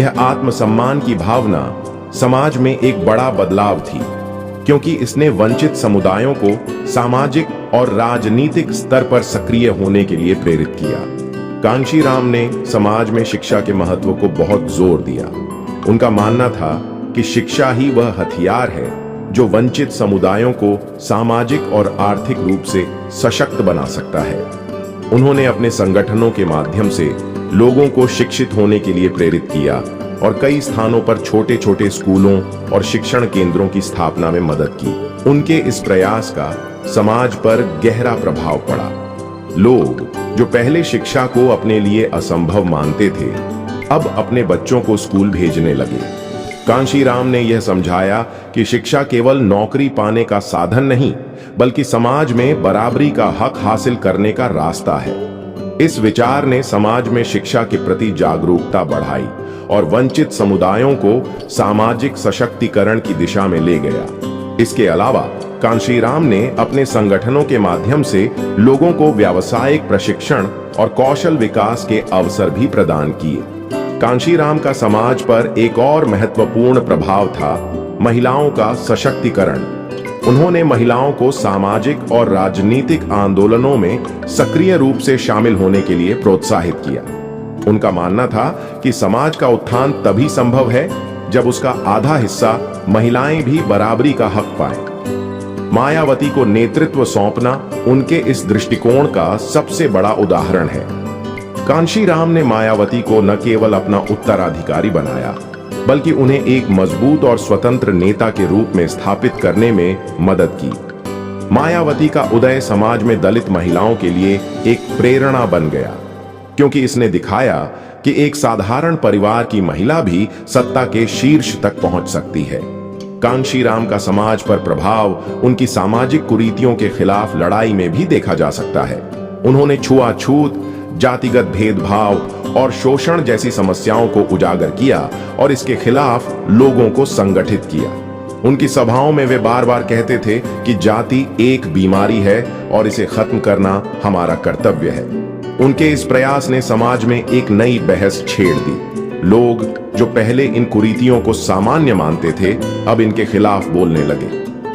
यह आत्मसम्मान की भावना समाज में एक बड़ा बदलाव थी, क्योंकि इसने वंचित समुदायों को सामाजिक और राजनीतिक स्तर पर सक्रिय होने के लिए प्रेरित किया। कांशीराम ने समाज में शिक्षा के महत्व को बहुत जोर दिया। उनका मानना था कि शिक्षा ही वह हथियार है जो वंचित समुदायों को सामाजिक और आर्थिक रूप से सशक्त बना सकता है। उन्होंने अपने संगठनों के माध्यम से लोगों को शिक्षित होने के लिए प्रेरित किया और कई स्थानों पर छोटे छोटे स्कूलों और शिक्षण केंद्रों की स्थापना में मदद की। उनके इस प्रयास का समाज पर गहरा प्रभाव पड़ा। लोग जो पहले शिक्षा को अपने लिए असंभव मानते थे, अब अपने बच्चों को स्कूल भेजने लगे। कांशीराम ने यह समझाया कि शिक्षा केवल नौकरी पाने का साधन नहीं, बल्कि समाज में बराबरी का हक हासिल करने का रास्ता है। इस विचार ने समाज में शिक्षा के प्रति जागरूकता बढ़ाई और वंचित समुदायों को सामाजिक सशक्तिकरण की दिशा में ले गया। इसके अलावा कांशीराम ने अपने संगठनों के माध्यम से लोगों को व्यावसायिक प्रशिक्षण और कौशल विकास के अवसर भी प्रदान किए। कांशीराम का समाज पर एक और महत्वपूर्ण प्रभाव था महिलाओं का सशक्तिकरण। उन्होंने महिलाओं को सामाजिक और राजनीतिक आंदोलनों में सक्रिय रूप से शामिल होने के लिए प्रोत्साहित किया। उनका मानना था कि समाज का उत्थान तभी संभव है जब उसका आधा हिस्सा महिलाएं भी बराबरी का हक पाएं। मायावती को नेतृत्व सौंपना उनके इस दृष्टिकोण का सबसे बड़ा उदाहरण है। कांशीराम ने मायावती को न केवल अपना उत्तराधिकारी बनाया, बल्कि उन्हें एक मजबूत और स्वतंत्र नेता के रूप में स्थापित करने में मदद की। मायावती का उदय समाज में दलित महिलाओं के लिए एक प्रेरणा बन गया, क्योंकि इसने दिखाया कि एक साधारण परिवार की महिला भी सत्ता के शीर्ष तक पहुंच सकती है। कांशीराम का समाज पर प्रभाव उनकी सामाजिक कुरीतियों के खिलाफ लड़ाई में भी देखा जा सकता है। उन्होंने छुआछूत, जातिगत भेदभाव और शोषण जैसी समस्याओं को उजागर किया और इसके खिलाफ लोगों को संगठित किया। उनकी सभाओं में वे बार बार कहते थे कि जाति एक बीमारी है और इसे खत्म करना हमारा कर्तव्य है। उनके इस प्रयास ने समाज में एक नई बहस छेड़ दी। लोग जो पहले इन कुरीतियों को सामान्य मानते थे, अब इनके खिलाफ बोलने लगे।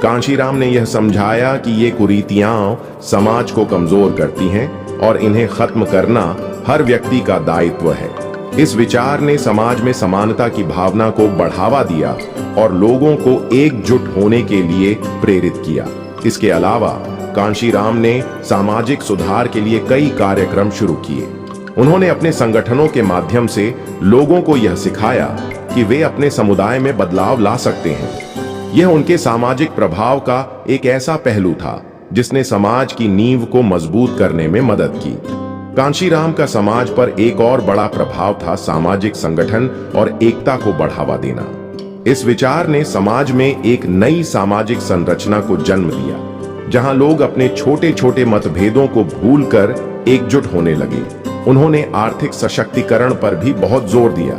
कांशीराम ने यह समझाया कि ये कुरीतियां समाज को कमजोर करती हैं और इन्हें खत्म करना हर व्यक्ति का दायित्व है। इस विचार ने समाज में समानता की भावना को बढ़ावा दिया और लोगों को एकजुट होने के लिए प्रेरित किया। इसके अलावा कांशीराम ने सामाजिक सुधार के लिए कई कार्यक्रम शुरू किए। उन्होंने अपने संगठनों के माध्यम से लोगों को यह सिखाया कि वे अपने समुदाय में बदलाव ला सकते हैं। यह उनके सामाजिक प्रभाव का एक ऐसा पहलू था जिसने समाज की नींव को मजबूत करने में मदद की। कांशीराम का समाज पर एक और बड़ा प्रभाव था सामाजिक संगठन और एकता को बढ़ावा देना। इस विचार ने समाज में एक नई सामाजिक संरचना को जन्म दिया, जहां लोग अपने छोटे छोटे मतभेदों को भूलकर एकजुट होने लगे। उन्होंने आर्थिक सशक्तिकरण पर भी बहुत जोर दिया।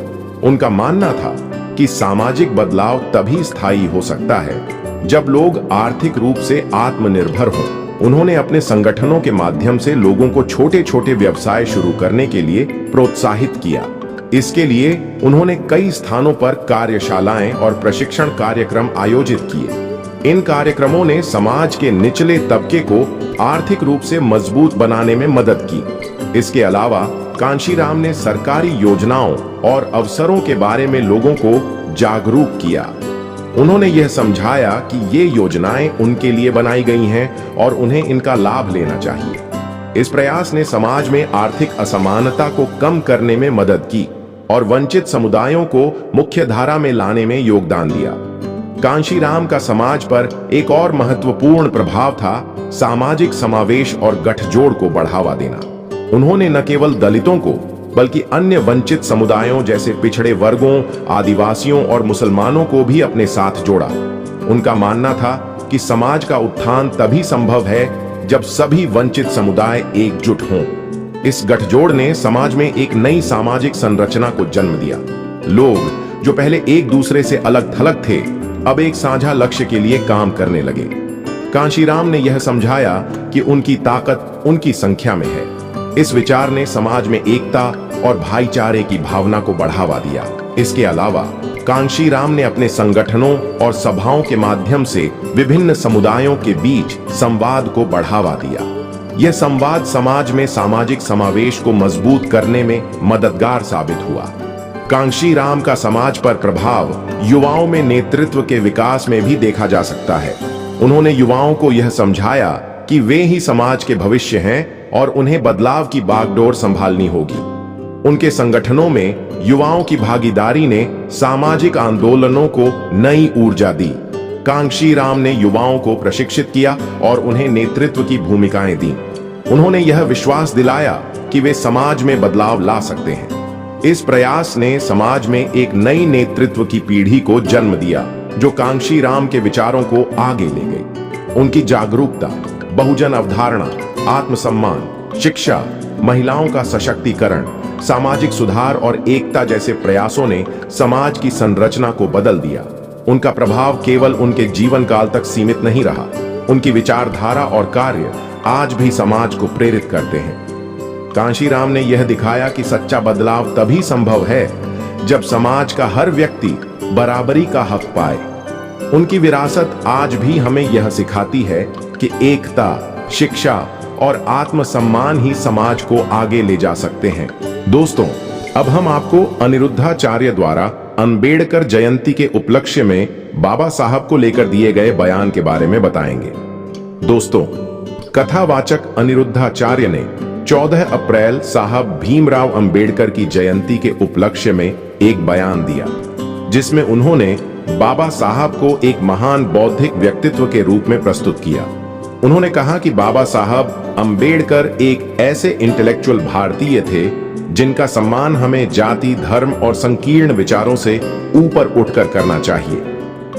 उनका मानना था कि सामाजिक बदलाव तभी स्थायी हो सकता है जब लोग आर्थिक रूप से आत्मनिर्भर हों। उन्होंने अपने संगठनों के माध्यम से लोगों को छोटे छोटे व्यवसाय शुरू करने के लिए प्रोत्साहित किया। इसके लिए उन्होंने कई स्थानों पर कार्यशालाएं और प्रशिक्षण कार्यक्रम आयोजित किए। इन कार्यक्रमों ने समाज के निचले तबके को आर्थिक रूप से मजबूत बनाने में मदद की। इसके अलावा कांशीराम ने सरकारी योजनाओं और अवसरों के बारे में लोगों को जागरूक किया। उन्होंने यह समझाया कि ये योजनाएं उनके लिए बनाई गई हैं और उन्हें इनका लाभ लेना चाहिए। इस प्रयास ने समाज में आर्थिक असमानता को कम करने में मदद की और वंचित समुदायों को मुख्यधारा में लाने में योगदान दिया। कांशीराम का समाज पर एक और महत्वपूर्ण प्रभाव था सामाजिक समावेश और गठजोड़ को बढ़ावा देना। उन्होंने न केवल दलितों को बल्कि अन्य वंचित समुदायों जैसे पिछड़े वर्गों, आदिवासियों और मुसलमानों को भी अपने साथ जोड़ा। उनका मानना था कि समाज का उत्थान तभी संभव है जब सभी वंचित समुदाय एकजुट हों। इस गठजोड़ ने समाज में एक नई सामाजिक संरचना को जन्म दिया। लोग जो पहले एक दूसरे से अलग थलग थे, अब एक साझा लक्ष्य के लिए काम करने लगे। कांशीराम ने यह समझाया कि उनकी ताकत उनकी संख्या में है। इस विचार ने समाज में एकता और भाईचारे की भावना को बढ़ावा दिया। इसके अलावा कांशीराम ने अपने संगठनों और सभाओं के माध्यम से विभिन्न समुदायों के बीच संवाद को बढ़ावा दिया। यह संवाद समाज में सामाजिक समावेश को मजबूत करने में मददगार साबित हुआ। कांशीराम का समाज पर प्रभाव युवाओं में नेतृत्व के विकास में भी देखा जा सकता है। उन्होंने युवाओं को यह समझाया कि वे ही समाज के भविष्य हैं और उन्हें बदलाव की बागडोर संभालनी होगी। उनके संगठनों में युवाओं की भागीदारी ने सामाजिक आंदोलनों को नई ऊर्जा दी। कांशीराम ने युवाओं को प्रशिक्षित किया और उन्हें नेतृत्व की भूमिकाएं दी। उन्होंने यह विश्वास दिलाया कि वे समाज में बदलाव ला सकते हैं। इस प्रयास ने समाज में एक नई नेतृत्व की पीढ़ी को जन्म दिया, जो कांशीराम के विचारों को आगे ले गई। उनकी जागरूकता, बहुजन अवधारणा, आत्मसम्मान, शिक्षा, महिलाओं का सशक्तिकरण, सामाजिक सुधार और एकता जैसे प्रयासों ने समाज की संरचना को बदल दिया। उनका प्रभाव केवल उनके जीवन काल तक सीमित नहीं रहा, उनकी विचारधारा और कार्य आज भी समाज को प्रेरित करते हैं। कांशीराम ने यह दिखाया कि सच्चा बदलाव तभी संभव है जब समाज का हर व्यक्ति बराबरी का हक पाए। उनकी विरासत आज भी हमें यह सिखाती है कि एकता, शिक्षा और आत्मसम्मान ही समाज को आगे ले जा सकते हैं। दोस्तों, अब हम आपको अनिरुद्धाचार्य द्वारा अंबेडकर जयंती के उपलक्ष्य में बाबा साहब को लेकर दिए गए बयान के बारे में बताएंगे। दोस्तों, कथावाचक अनिरुद्धाचार्य ने 14 अप्रैल साहब भीमराव अंबेडकर की जयंती के उपलक्ष्य में एक बयान दिया, जिसमें उन्होंने बाबा साहब को एक महान बौद्धिक व्यक्तित्व के रूप में प्रस्तुत किया। उन्होंने कहा कि बाबा साहब अंबेडकर एक ऐसे इंटेलेक्चुअल भारतीय थे जिनका सम्मान हमें जाति, धर्म और संकीर्ण विचारों से ऊपर उठकर करना चाहिए।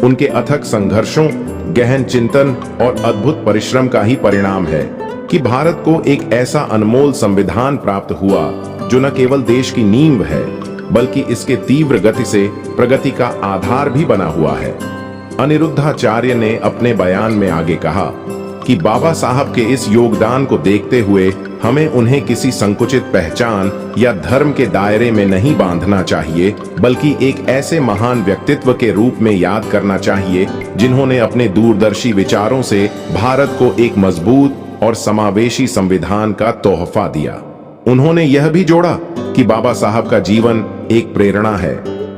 उनके अथक संघर्षों, गहन चिंतन और अद्भुत परिश्रम का ही परिणाम है कि भारत को एक ऐसा अनमोल संविधान प्राप्त हुआ जो न केवल देश की नींव है बल्कि इसके तीव्र गति से प्रगति का आधार भी बना हुआ है। अनिरुद्धाचार्य ने अपने बयान में आगे कहा कि बाबा साहब के इस योगदान को देखते हुए हमें उन्हें किसी संकुचित पहचान या धर्म के दायरे में नहीं बांधना चाहिए, बल्कि एक ऐसे महान व्यक्तित्व के रूप में याद करना चाहिए जिन्होंने अपने दूरदर्शी विचारों से भारत को एक मजबूत और समावेशी संविधान का तोहफा दिया। उन्होंने यह भी जोड़ा कि बाबा साहब का जीवन एक प्रेरणा है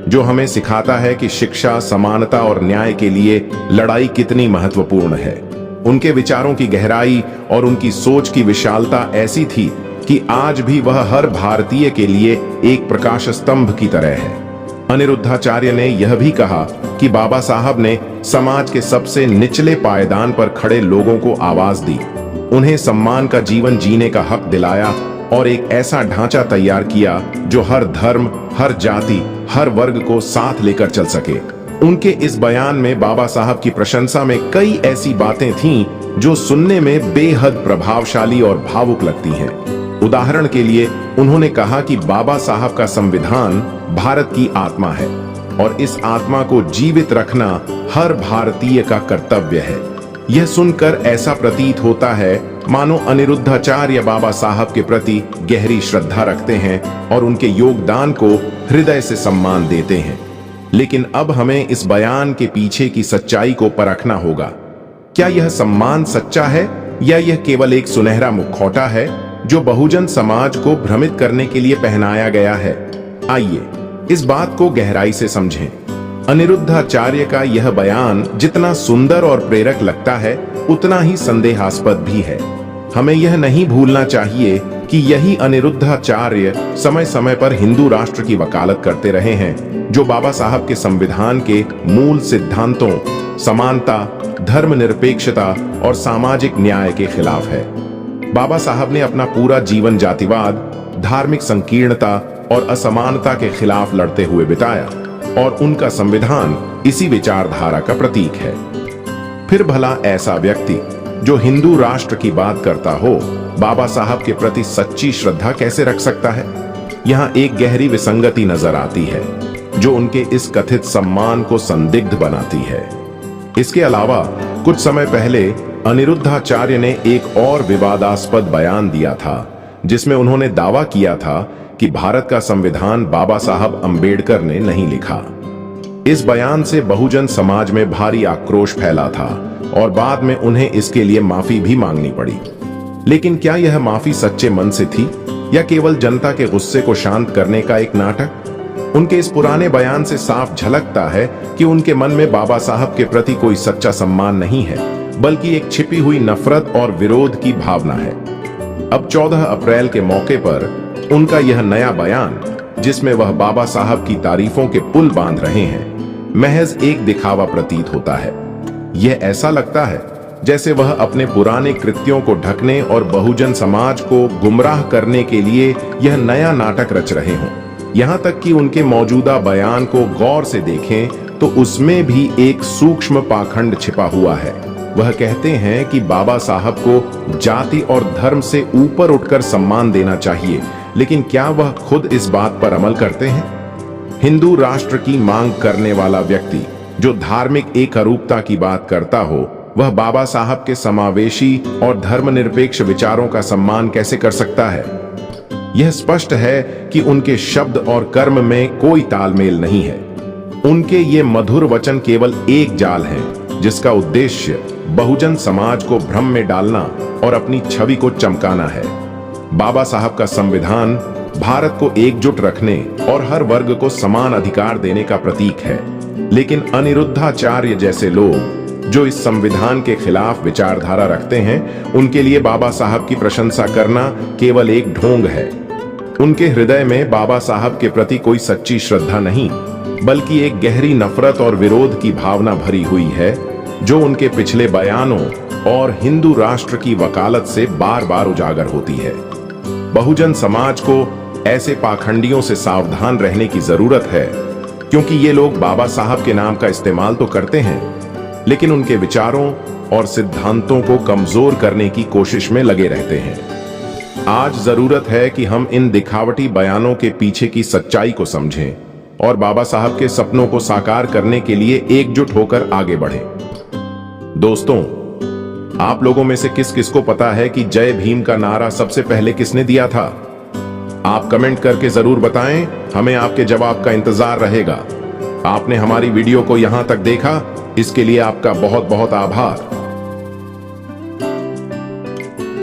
जो हमें सिखाता है कि शिक्षा, समानता और न्याय के लिए लड़ाई कितनी महत्वपूर्ण है। उनके विचारों की गहराई और उनकी सोच की विशालता ऐसी थी कि आज भी वह हर भारतीय के लिए एक प्रकाश स्तंभ की तरह है। अनिरुद्धाचार्य ने यह भी कहा कि बाबा साहब ने समाज के सबसे निचले पायदान पर खड़े लोगों को आवाज दी, उन्हें सम्मान का जीवन जीने का हक दिलाया और एक ऐसा ढांचा तैयार किया जो हर धर्म, हर जाति, हर वर्ग को साथ लेकर चल सके। उनके इस बयान में बाबा साहब की प्रशंसा में कई ऐसी बातें थीं जो सुनने में बेहद प्रभावशाली और भावुक लगती हैं। उदाहरण के लिए उन्होंने कहा कि बाबा साहब का संविधान भारत की आत्मा है और इस आत्मा को जीवित रखना हर भारतीय का कर्तव्य है। यह सुनकर ऐसा प्रतीत होता है मानो अनिरुद्धाचार्य बाबा साहब के प्रति गहरी श्रद्धा रखते हैं और उनके योगदान को हृदय से सम्मान देते हैं। लेकिन अब हमें इस बयान के पीछे की सच्चाई को परखना होगा। क्या यह सम्मान सच्चा है या यह केवल एक सुनहरा मुखौटा है जो बहुजन समाज को भ्रमित करने के लिए पहनाया गया है? आइए इस बात को गहराई से समझें। अनिरुद्धाचार्य का यह बयान जितना सुंदर और प्रेरक लगता है उतना ही संदेहास्पद भी है। हमें यह नहीं भूलना चाहिए कि यही अनिरुद्धाचार्य समय समय पर हिंदू राष्ट्र की वकालत करते रहे हैं जो बाबा साहब के संविधान के मूल सिद्धांतों, समानता, धर्मनिरपेक्षता और सामाजिक न्याय के खिलाफ है। बाबा साहब ने अपना पूरा जीवन जातिवाद, धार्मिक संकीर्णता और असमानता के खिलाफ लड़ते हुए बिताया और उनका संविधान इसी विचारधारा का प्रतीक है। फिर भला ऐसा व्यक्ति जो हिंदू राष्ट्र की बात करता हो बाबा साहब के प्रति सच्ची श्रद्धा कैसे रख सकता है? यहाँ एक गहरी विसंगति नजर आती है जो उनके इस कथित सम्मान को संदिग्ध बनाती है। इसके अलावा कुछ समय पहले अनिरुद्धाचार्य ने एक और विवादास्पद बयान दिया था जिसमें उन्होंने दावा किया था कि भारत का संविधान बाबा साहब अंबेडकर ने नहीं लिखा। इस बयान से बहुजन समाज में भारी आक्रोश फैला था और बाद में उन्हें इसके लिए माफी भी मांगनी पड़ी। लेकिन क्या यह माफी सच्चे मन से थी या केवल जनता के गुस्से को शांत करने का एक नाटक? उनके इस पुराने बयान से साफ झलकता है कि उनके मन में बाबा साहब के प्रति कोई सच्चा सम्मान नहीं है, बल्कि एक छिपी हुई नफरत और विरोध की भावना है। अब 14 अप्रैल के मौके पर उनका यह नया बयान, जिसमें वह बाबा साहब की तारीफों के पुल बांध रहे हैं, महज एक दिखावा प्रतीत होता है। यह ऐसा लगता है जैसे वह अपने पुराने कृत्यों को ढकने और बहुजन समाज को गुमराह करने के लिए यह नया नाटक रच रहे हों। यहाँ तक कि उनके मौजूदा बयान को गौर से देखें तो उसमें भी एक सूक्ष्म पाखंड छिपा हुआ है। वह कहते हैं कि बाबा साहब को जाति और धर्म से ऊपर उठकर सम्मान देना चाहिए, लेकिन क्या वह खुद इस बात पर अमल करते हैं? हिंदू राष्ट्र की मांग करने वाला व्यक्ति जो धार्मिक एकरूपता की बात करता हो, वह बाबा साहब के समावेशी और धर्मनिरपेक्ष विचारों का सम्मान कैसे कर सकता है? यह स्पष्ट है कि उनके शब्द और कर्म में कोई तालमेल नहीं है। उनके ये मधुर वचन केवल एक जाल है जिसका उद्देश्य बहुजन समाज को भ्रम में डालना और अपनी छवि को चमकाना है। बाबा साहब का संविधान भारत को एकजुट रखने और हर वर्ग को समान अधिकार देने का प्रतीक है, लेकिन अनिरुद्धाचार्य जैसे लोग जो इस संविधान के खिलाफ विचारधारा रखते हैं, उनके लिए बाबा साहब की प्रशंसा करना केवल एक ढोंग है। उनके हृदय में बाबा साहब के प्रति कोई सच्ची श्रद्धा नहीं, बल्कि एक गहरी नफरत और विरोध की भावना भरी हुई है, जो उनके पिछले बयानों और हिंदू राष्ट्र की वकालत से बार बार उजागर होती है। बहुजन समाज को ऐसे पाखंडियों से सावधान रहने की जरूरत है, क्योंकि ये लोग बाबा साहब के नाम का इस्तेमाल तो करते हैं, लेकिन उनके विचारों और सिद्धांतों को कमजोर करने की कोशिश में लगे रहते हैं। आज जरूरत है कि हम इन दिखावटी बयानों के पीछे की सच्चाई को समझें और बाबा साहब के सपनों को साकार करने के लिए एकजुट होकर आगे बढ़ें। दोस्तों, आप लोगों में से किस किस को पता है कि जय भीम का नारा सबसे पहले किसने दिया था? आप कमेंट करके जरूर बताएं, हमें आपके जवाब का इंतजार रहेगा। आपने हमारी वीडियो को यहां तक देखा, इसके लिए आपका बहुत बहुत आभार।